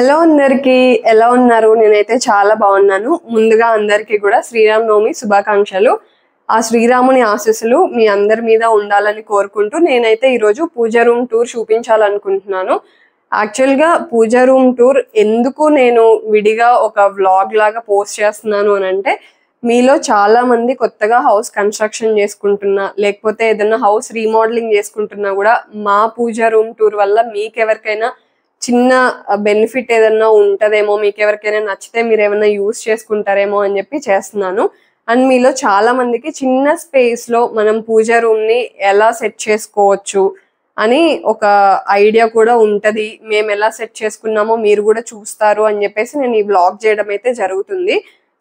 Hello అందరికి ఎలా ఉన్నారు? నేనైతే చాలా బాగున్నాను. ముందుగా అందరికీ కూడా శ్రీరామనవమి శుభాకాంక్షలు. ఆ శ్రీరాముని ఆశీస్సులు మీ అందరి మీద ఉండాలని కోరుకుంటూ నేనైతే ఈరోజు పూజ రూమ్ టూర్ చూపించాలనుకుంటున్నాను. యాక్చువల్గా పూజ రూమ్ టూర్ ఎందుకు నేను విడిగా ఒక వ్లాగ్ లాగా పోస్ట్ చేస్తున్నాను అని అంటే, మీలో చాలా మంది కొత్తగా హౌస్ కన్స్ట్రక్షన్ చేసుకుంటున్నా, లేకపోతే ఏదైనా హౌస్ రీమోడలింగ్ చేసుకుంటున్నా కూడా మా పూజ రూమ్ టూర్ వల్ల మీకెవరికైనా చిన్న బెనిఫిట్ ఏదన్నా ఉంటదేమో, మీకు ఎవరికైనా నచ్చితే మీరు ఏమైనా యూస్ చేసుకుంటారేమో అని చెప్పి చేస్తున్నాను. అండ్ మీలో చాలా మందికి చిన్న స్పేస్ లో మనం పూజ రూమ్ ని ఎలా సెట్ చేసుకోవచ్చు అని ఒక ఐడియా కూడా ఉంటది. మేము ఎలా సెట్ చేసుకున్నామో మీరు కూడా చూస్తారు అని చెప్పేసి నేను ఈ బ్లాగ్ చేయడం అయితే జరుగుతుంది.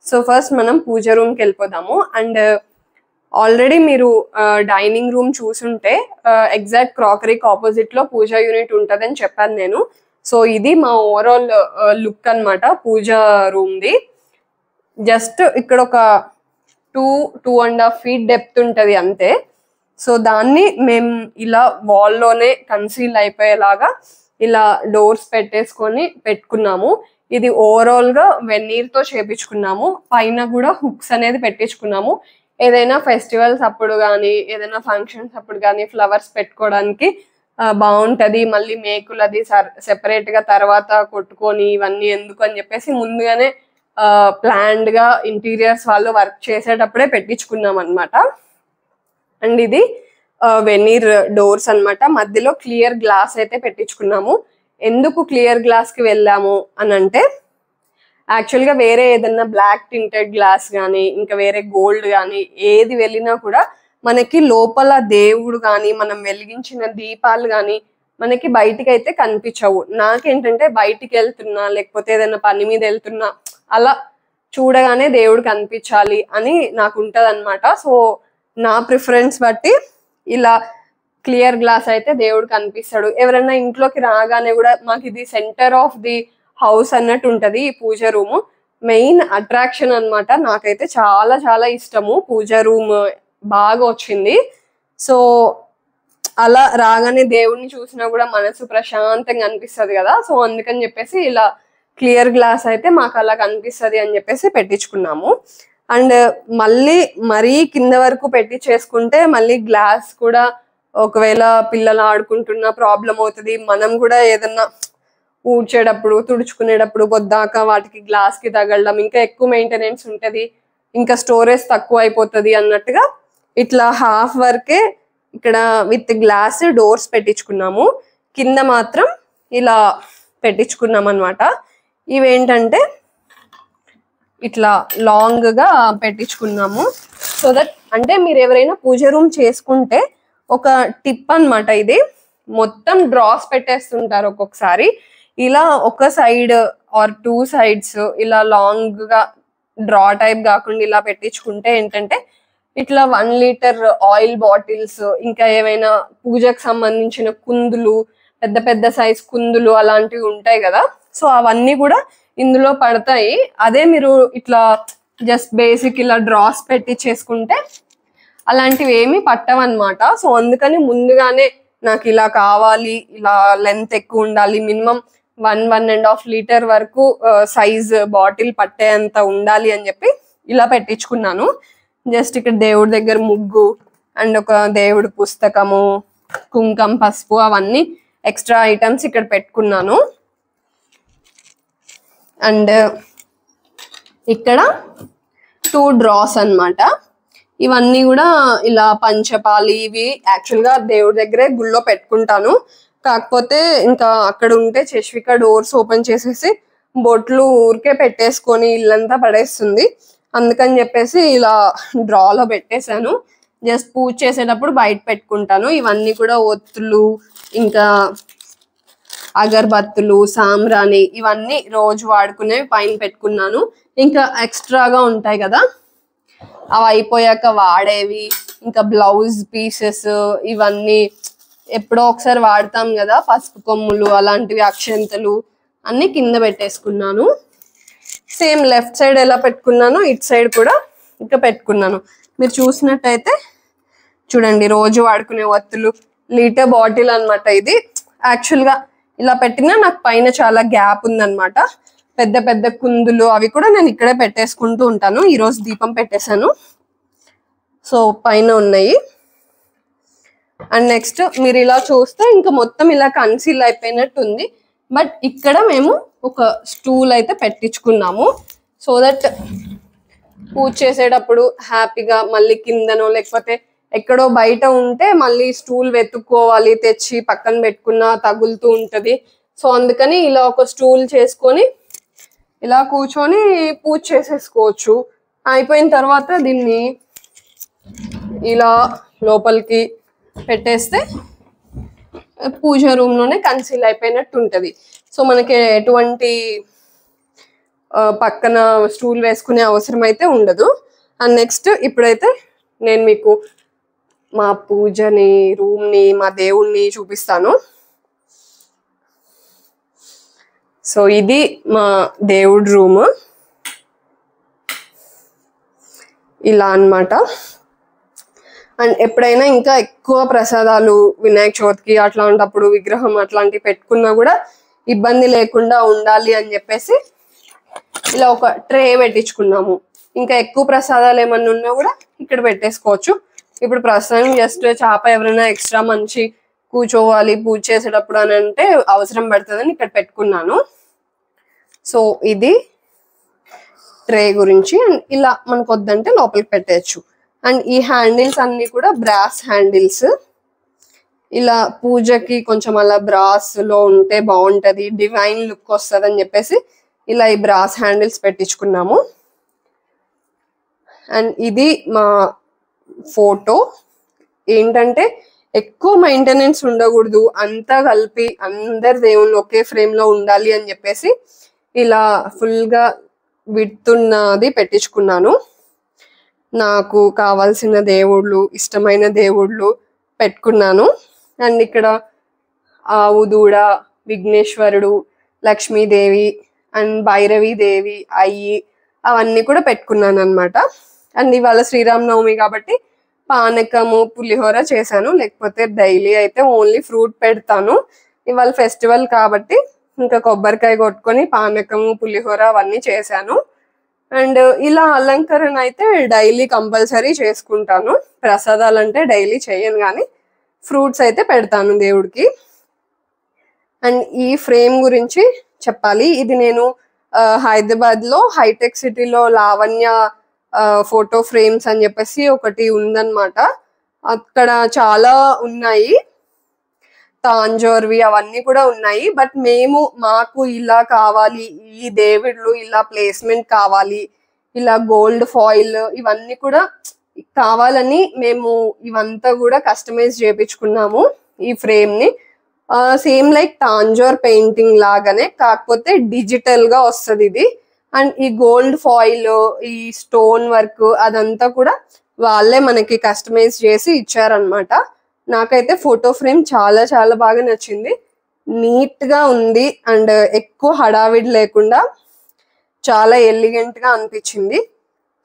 సో ఫస్ట్ మనం పూజ రూమ్ కి వెళ్ళిపోదాము. అండ్ ఆల్రెడీ మీరు డైనింగ్ రూమ్ చూసుంటే ఎగ్జాక్ట్ క్రాకరీకి ఆపోజిట్ లో పూజ యూనిట్ ఉంటదని చెప్పాను నేను. సో ఇది మా ఓవరాల్ లుక్ అన్నమాట పూజ రూమ్ ది. జస్ట్ ఇక్కడ ఒక 2.5 feet డెప్త్ ఉంటది అంతే. సో దాన్ని మేము ఇలా వాల్లోనే కన్సీల్ అయిపోయేలాగా ఇలా డోర్స్ పెట్టేసుకొని పెట్టుకున్నాము. ఇది ఓవరాల్ గా వెన్నీర్ తో చేపించుకున్నాము. పైన కూడా హుక్స్ అనేది పెట్టించుకున్నాము. ఏదైనా ఫెస్టివల్స్ అప్పుడు కానీ, ఏదైనా ఫంక్షన్స్ అప్పుడు కానీ ఫ్లవర్స్ పెట్టుకోవడానికి బాగుంటది. మళ్ళీ మేకులు అది సెపరేట్ గా తర్వాత కొట్టుకొని ఇవన్నీ ఎందుకు అని చెప్పేసి ముందుగానే ప్లాన్డ్ గా ఇంటీరియర్స్ వాళ్ళు వర్క్ చేసేటప్పుడే పెట్టించుకున్నాం అనమాట. అండ్ ఇది వెనీర్ డోర్స్ అన్నమాట. మధ్యలో క్లియర్ గ్లాస్ అయితే పెట్టించుకున్నాము. ఎందుకు క్లియర్ గ్లాస్ కి వెళ్ళాము అని అంటే, యాక్చువల్గా వేరే ఏదన్నా బ్లాక్ టింటెడ్ గ్లాస్ కానీ, ఇంకా వేరే గోల్డ్ కానీ ఏది వెళ్ళినా కూడా మనకి లోపల దేవుడు కానీ, మనం వెలిగించిన దీపాలు కానీ మనకి బయటికి అయితే కనిపించవు. నాకేంటంటే బయటికి వెళ్తున్నా, లేకపోతే ఏదైనా పని మీద వెళ్తున్నా అలా చూడగానే దేవుడు కనిపించాలి అని నాకు ఉంటది అనమాట. సో నా ప్రిఫరెన్స్ బట్టి ఇలా క్లియర్ గ్లాస్ అయితే దేవుడు కనిపిస్తాడు. ఎవరైనా ఇంట్లోకి రాగానే కూడా మాకు ఇది సెంటర్ ఆఫ్ ది హౌస్ అన్నట్టు ఉంటది ఈ పూజ రూమ్. మెయిన్ అట్రాక్షన్ అన్నమాట. నాకైతే చాలా చాలా ఇష్టము. పూజ రూమ్ బాగా వచ్చింది. సో అలా రాగానే దేవుడిని చూసినా కూడా మనసు ప్రశాంతంగా అనిపిస్తుంది కదా. సో అందుకని చెప్పేసి ఇలా క్లియర్ గ్లాస్ అయితే మాకు అలా కనిపిస్తుంది అని చెప్పేసి పెట్టించుకున్నాము. అండ్ మళ్ళీ మరీ కింద వరకు పెట్టి చేసుకుంటే మళ్ళీ గ్లాస్ కూడా ఒకవేళ పిల్లలు ఆడుకుంటున్న ప్రాబ్లం అవుతుంది. మనం కూడా ఏదన్నా ఊడ్చేటప్పుడు, తుడుచుకునేటప్పుడు పొద్దాక వాటికి గ్లాస్ కి తగలడం, ఇంకా ఎక్కువ మెయింటెనెన్స్ ఉంటుంది, ఇంకా స్టోరేజ్ తక్కువ అయిపోతుంది అన్నట్టుగా ఇట్లా హాఫ్ వరకే ఇక్కడ విత్ గ్లాస్ డోర్స్ పెట్టించుకున్నాము. కింద మాత్రం ఇలా పెట్టించుకున్నాం అనమాట. ఇవేంటంటే ఇట్లా లాంగ్ గా పెట్టించుకున్నాము. సో దట్ అంటే మీరు ఎవరైనా పూజ రూమ్ చేసుకుంటే ఒక టిప్ అన్నమాట ఇది. మొత్తం డ్రాస్ పెట్టేస్తుంటారు ఒక్కొక్కసారి. ఇలా ఒక సైడ్ ఆర్ 2 sides ఇలా లాంగ్ గా డ్రా టైప్ కాకుండా ఇలా పెట్టించుకుంటే ఏంటంటే ఇట్లా 1 liter ఆయిల్ బాటిల్స్, ఇంకా ఏమైనా పూజకు సంబంధించిన కుందులు, పెద్ద పెద్ద సైజ్ కుందులు అలాంటివి ఉంటాయి కదా. సో అవన్నీ కూడా ఇందులో పడతాయి. అదే మీరు ఇట్లా జస్ట్ బేసిక్ ఇలా డ్రాస్ పెట్టి చేసుకుంటే అలాంటివి ఏమి పట్టవన్నమాట. సో అందుకని ముందుగానే నాకు ఇలా కావాలి, ఇలా లెంత్ ఎక్కువ ఉండాలి, మినిమం 1.5 liter వరకు సైజ్ బాటిల్ పట్టేంత ఉండాలి అని చెప్పి ఇలా పెట్టించుకున్నాను. జస్ట్ ఇక్కడ దేవుడి దగ్గర ముగ్గు అండ్ ఒక దేవుడి పుస్తకము, కుంకం, పసుపు అవన్నీ ఎక్స్ట్రా ఐటమ్స్ ఇక్కడ పెట్టుకున్నాను. అండ్ ఇక్కడ 2 drawers అన్నమాట. ఇవన్నీ కూడా ఇలా పంచపాలి, ఇవి యాక్చువల్గా దేవుడి దగ్గరే గుళ్ళో పెట్టుకుంటాను. కాకపోతే ఇంకా అక్కడ ఉంటే చశ్విక డోర్స్ ఓపెన్ చేసేసి బొట్లు ఊరికే పెట్టేసుకొని ఇల్లంతా పడేస్తుంది. అందుకని చెప్పేసి ఇలా డ్రాలో పెట్టేశాను. జస్ట్ పూజ చేసేటప్పుడు బయట పెట్టుకుంటాను. ఇవన్నీ కూడా ఒత్తులు, ఇంకా అగరబత్తులు, సాంబ్రాణి ఇవన్నీ రోజు వాడుకునేవి పైన పెట్టుకున్నాను. ఇంకా ఎక్స్ట్రాగా ఉంటాయి కదా అవి అయిపోయాక వాడేవి, ఇంకా బ్లౌజ్ పీసెస్ ఇవన్నీ ఎప్పుడో ఒకసారి వాడతాం కదా, పసుపు కొమ్ములు అలాంటివి, అక్షంతలు అన్ని కింద పెట్టేసుకున్నాను. సేమ్ లెఫ్ట్ సైడ్ ఎలా పెట్టుకున్నానో ఇటు సైడ్ కూడా ఇంకా పెట్టుకున్నాను. మీరు చూసినట్టయితే చూడండి, రోజు వాడుకునే ఒత్తులు, లీటర్ బాటిల్ అన్నమాట ఇది. యాక్చువల్గా ఇలా పెట్టినా నాకు పైన చాలా గ్యాప్ ఉందన్నమాట. పెద్ద పెద్ద కుందులు అవి కూడా నేను ఇక్కడే పెట్టేసుకుంటూ ఉంటాను. ఈరోజు దీపం పెట్టేశాను. సో పైన ఉన్నాయి. అండ్ నెక్స్ట్ మీరు ఇలా చూస్తే ఇంకా మొత్తం ఇలా కన్సీల్ అయిపోయినట్టు ఉంది. బట్ ఇక్కడ మేము ఒక స్టూల్ అయితే పెట్టించుకున్నాము. సో దట్ పూజ చేసేటప్పుడు హ్యాపీగా మళ్ళీ కిందనో లేకపోతే ఎక్కడో బయట ఉంటే మళ్ళీ స్టూల్ వెతుక్కోవాలి, తెచ్చి పక్కన పెట్టుకున్నా తగులుతూ ఉంటుంది. సో అందుకని ఇలా ఒక స్టూల్ చేసుకొని ఇలా కూర్చొని పూజ చేసేసుకోవచ్చు. అయిపోయిన తర్వాత దీన్ని ఇలా లోపలికి పెట్టేస్తే పూజ రూమ్లోనే కన్సీల్ అయిపోయినట్టు ఉంటుంది. సో మనకి ఎటువంటి పక్కన స్టూల్ వేసుకునే అవసరం అయితే ఉండదు. అండ్ నెక్స్ట్ ఇప్పుడైతే నేను మీకు మా పూజని, రూమ్ని, మా దేవుణ్ణి చూపిస్తాను. సో ఇది మా దేవుడి రూమ్ ఇలా అన్నమాట. అండ్ ఎప్పుడైనా ఇంకా ఎక్కువ ప్రసాదాలు వినాయక చవితికి అట్లాంటప్పుడు విగ్రహం అట్లాంటివి పెట్టుకున్నా కూడా ఇబ్బంది లేకుండా ఉండాలి అని చెప్పేసి ఇలా ఒక ట్రే పెట్టించుకున్నాము. ఇంకా ఎక్కువ ప్రసాదాలు ఏమన్నా ఉన్నా కూడా ఇక్కడ పెట్టేసుకోవచ్చు. ఇప్పుడు ప్రస్తుతం జస్ట్ చేప ఎవరైనా ఎక్స్ట్రా మంచి కూర్చోవాలి పూజ చేసేటప్పుడు అని అంటే అవసరం పడుతుందని ఇక్కడ పెట్టుకున్నాను. సో ఇది ట్రే గురించి. అండ్ ఇలా మనకు వద్దంటే లోపలికి పెట్టేయచ్చు. అండ్ ఈ హ్యాండిల్స్ అన్ని కూడా బ్రాస్ హ్యాండిల్స్. ఇలా పూజకి కొంచెం అలా బ్రాస్ లో ఉంటే బాగుంటది, డివైన్ లుక్ వస్తుంది అని చెప్పేసి ఇలా ఈ బ్రాస్ హ్యాండిల్స్ పెట్టించుకున్నాము. అండ్ ఇది మా ఫోటో. ఏంటంటే ఎక్కువ మెయింటెనెన్స్ ఉండకూడదు, అంతా కలిపి అందరు దేవుళ్ళు ఒకే ఫ్రేమ్ లో ఉండాలి అని చెప్పేసి ఇలా ఫుల్ గా విడుతున్నది పెట్టించుకున్నాను. నాకు కావాల్సిన దేవుళ్ళు, ఇష్టమైన దేవుళ్ళు పెట్టుకున్నాను. అండ్ ఇక్కడ ఆవు దూడ, విఘ్నేశ్వరుడు, లక్ష్మీదేవి అండ్ భైరవీదేవి అయ్యి అవన్నీ కూడా పెట్టుకున్నాను అనమాట. అండ్ ఇవాళ శ్రీరామనవమి కాబట్టి పానకము, పులిహోర చేశాను. లేకపోతే డైలీ అయితే ఓన్లీ ఫ్రూట్ పెడతాను. ఇవాళ ఫెస్టివల్ కాబట్టి ఇంకా కొబ్బరికాయ కొట్టుకొని పానకము, పులిహోర అవన్నీ చేశాను. అండ్ ఇలా అలంకరణ అయితే డైలీ కంపల్సరీ చేసుకుంటాను. ప్రసాదాలు అంటే డైలీ చేయను, కానీ ఫ్రూట్స్ అయితే పెడతాను దేవుడికి. అండ్ ఈ ఫ్రేమ్ గురించి చెప్పాలి. ఇది నేను హైదరాబాద్ లో హైటెక్ సిటీలో లావణ్య ఫోటో ఫ్రేమ్స్ అని చెప్పేసి ఒకటి ఉందన్నమాట. అక్కడ చాలా ఉన్నాయి, తాంజోర్వి అవన్నీ కూడా ఉన్నాయి. బట్ మాకు ఇలా కావాలి, ఈ దేవుళ్ళు ఇలా ప్లేస్మెంట్ కావాలి, ఇలా గోల్డ్ ఫాయిల్ ఇవన్నీ కూడా కావాలని మేము ఇవంతా కూడా కస్టమైజ్ చేయించుకున్నాము ఈ ఫ్రేమ్ ని. సేమ్ లైక్ తాంజోర్ పెయింటింగ్ లాగానే, కాకపోతే డిజిటల్ గా వస్తుంది ఇది. అండ్ ఈ గోల్డ్ ఫాయిల్, ఈ స్టోన్ వర్క్ అదంతా కూడా వాళ్ళే మనకి కస్టమైజ్ చేసి ఇచ్చారనమాట. నాకైతే ఫోటో ఫ్రేమ్ చాలా చాలా బాగా నచ్చింది. నీట్ గా ఉంది అండ్ ఎక్కువ హడావిడి లేకుండా చాలా ఎలిగెంట్ గా అనిపించింది.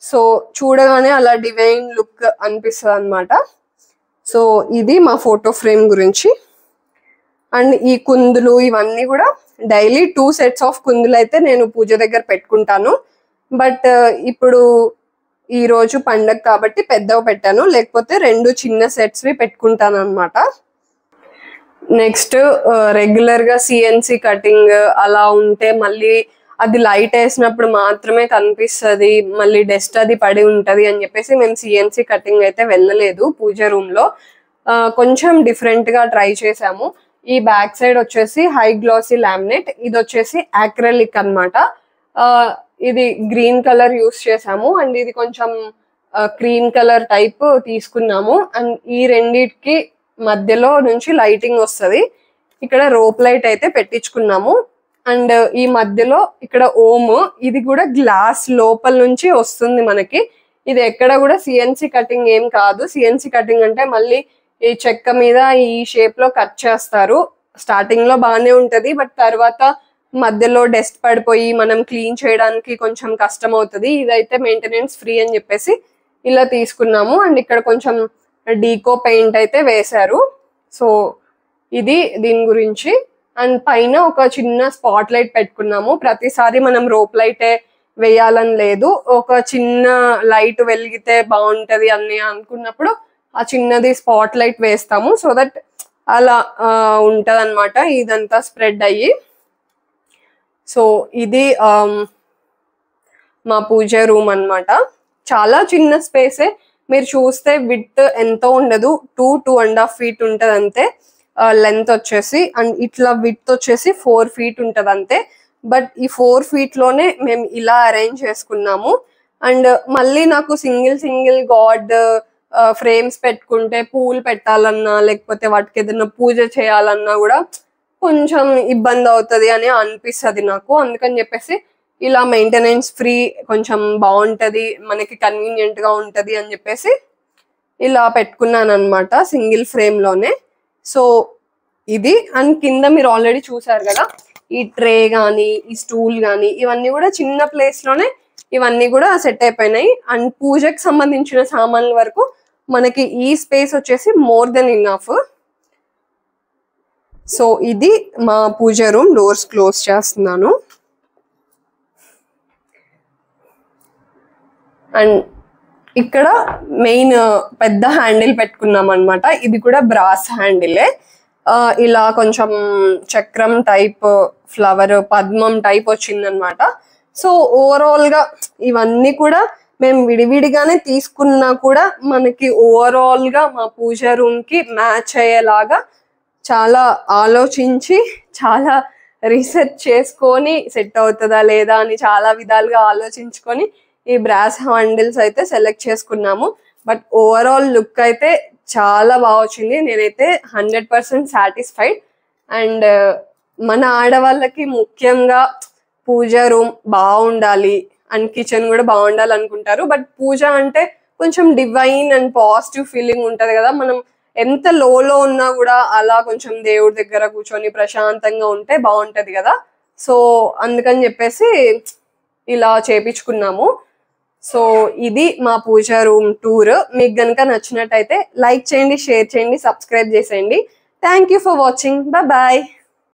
సో చూడగానే అలా డివైన్ లుక్ అనిపిస్తుంది అనమాట. సో ఇది మా ఫోటో ఫ్రేమ్ గురించి. అండ్ ఈ కుందులు ఇవన్నీ కూడా డైలీ 2 sets ఆఫ్ కుందులు అయితే నేను పూజ దగ్గర పెట్టుకుంటాను. బట్ ఇప్పుడు ఈ రోజు పండగ కాబట్టి పెద్దవి పెట్టాను, లేకపోతే 2 చిన్న సెట్స్వి పెట్టుకుంటాను అనమాట. నెక్స్ట్ రెగ్యులర్ గా సిఎన్సి కటింగ్ అలా ఉంటే మళ్ళీ అది లైట్ వేసినప్పుడు మాత్రమే కనిపిస్తుంది, మళ్ళీ డస్ట్ అది పడి ఉంటది అని చెప్పేసి మేము సిఎన్సి కటింగ్ అయితే వెళ్ళలేదు పూజ రూమ్ లో. కొంచెం డిఫరెంట్ గా ట్రై చేసాము. ఈ బ్యాక్ సైడ్ వచ్చేసి హై గ్లాసీ లామినేట్, ఇది వచ్చేసి యాక్రెలిక్ అన్నమాట. ఇది గ్రీన్ కలర్ యూస్ చేసాము. అండ్ ఇది కొంచెం క్రీమ్ కలర్ టైప్ తీసుకున్నాము. అండ్ ఈ రెండిటికి మధ్యలో నుంచి లైటింగ్ వస్తుంది. ఇక్కడ రోప్ లైట్ అయితే పెట్టించుకున్నాము. అండ్ ఈ మధ్యలో ఇక్కడ ఓమ్, ఇది కూడా గ్లాస్ లోపల నుంచి వస్తుంది మనకి. ఇది ఎక్కడ కూడా సిఎన్సి కటింగ్ ఏం కాదు. సిఎన్సి కటింగ్ అంటే మళ్ళీ ఈ చెక్క మీద ఈ షేప్ లో కట్ చేస్తారు. స్టార్టింగ్ లో బాగానే ఉంటది, బట్ తర్వాత మధ్యలో డస్ట్ పడిపోయి మనం క్లీన్ చేయడానికి కొంచెం కష్టం అవుతుంది. ఇదైతే మెయింటెనెన్స్ ఫ్రీ అని చెప్పేసి ఇలా తీసుకున్నాము. అండ్ ఇక్కడ కొంచెం డీకో పెయింట్ అయితే వేశారు. సో ఇది దీని గురించి. అండ్ పైన ఒక చిన్న స్పాట్ లైట్ పెట్టుకున్నాము. ప్రతిసారి మనం రోప్ లైటే వేయాలని లేదు, ఒక చిన్న లైట్ వెలిగితే బాగుంటది అని అనుకున్నప్పుడు ఆ చిన్నది స్పాట్ లైట్ వేస్తాము. సో దట్ అలా ఉంటది అనమాట ఇదంతా స్ప్రెడ్ అయ్యి. సో ఇది మా పూజ రూమ్ అన్నమాట. చాలా చిన్న స్పేసే, మీరు చూస్తే విడ్త్ ఎంతో ఉండదు, 2.5 feet ఉంటది అంతే లెంత్ వచ్చేసి. అండ్ ఇట్లా విడ్త్ వచ్చేసి 4 feet ఉంటది అంతే. బట్ ఈ 4 feet లోనే మేము ఇలా అరేంజ్ చేసుకున్నాము. అండ్ మళ్ళీ నాకు సింగిల్ గాడ్ ఫ్రేమ్స్ పెట్టుకుంటే పూలు పెట్టాలన్నా లేకపోతే వాటికి ఏదైనా పూజ చేయాలన్నా కూడా కొంచెం ఇబ్బంది అవుతుంది అని అనిపిస్తుంది నాకు. అందుకని చెప్పేసి ఇలా మెయింటెనెన్స్ ఫ్రీ, కొంచెం బాగుంటది, మనకి కన్వీనియంట్ గా ఉంటది అని చెప్పేసి ఇలా పెట్టుకున్నాను అనమాట సింగిల్ ఫ్రేమ్ లోనే. సో ఇది. అండ్ కింద మీరు ఆల్రెడీ చూసారు కదా, ఈ ట్రే కానీ ఈ స్టూల్ కానీ ఇవన్నీ కూడా చిన్న ప్లేస్ లోనే ఇవన్నీ కూడా సెట్ అయిపోయినాయి. అండ్ పూజకి సంబంధించిన సామాన్ల వరకు మనకి ఈ స్పేస్ వచ్చేసి మోర్ దెన్ ఇనఫ్. సో ఇది మా పూజ రూమ్. డోర్స్ క్లోజ్ చేస్తున్నాను. అండ్ ఇక్కడ మెయిన్ పెద్ద హ్యాండిల్ పెట్టుకున్నాం అనమాట. ఇది కూడా బ్రాస్ హ్యాండిలే. ఇలా కొంచెం చక్రం టైప్ ఫ్లవర్ పద్మం టైప్ వచ్చిందనమాట. సో ఓవరాల్ గా ఇవన్నీ కూడా మేము విడివిడిగానే తీసుకున్నా కూడా మనకి ఓవరాల్ గా మా పూజ రూమ్ కి మ్యాచ్ అయ్యేలాగా చాలా ఆలోచించి చాలా రీసెర్చ్ చేసుకొని సెట్ అవుతుందా లేదా అని చాలా విధాలుగా ఆలోచించుకొని ఈ బ్రాస్ హ్యాండిల్స్ అయితే సెలెక్ట్ చేసుకున్నాము. బట్ ఓవరాల్ లుక్ అయితే చాలా బాగా వచ్చింది. నేనైతే 100% సాటిస్ఫైడ్. అండ్ మన ఆడవాళ్ళకి ముఖ్యంగా పూజ రూమ్ బాగుండాలి అండ్ కిచెన్ కూడా బాగుండాలి అనుకుంటారు. బట్ పూజ అంటే కొంచెం డివైన్ అండ్ పాజిటివ్ ఫీలింగ్ ఉంటది కదా. మనం ఎంత లోలో ఉన్నా కూడా అలా కొంచెం దేవుడి దగ్గర కూర్చొని ప్రశాంతంగా ఉంటే బాగుంటది కదా. సో అందుకని చెప్పేసి ఇలా చేపించుకున్నాము. సో ఇది మా పూజ రూమ్ టూర్. మీకు గనుక నచ్చినట్టయితే లైక్ చేయండి, షేర్ చేయండి, సబ్స్క్రైబ్ చేసేయండి. Thank you for watching. Bye.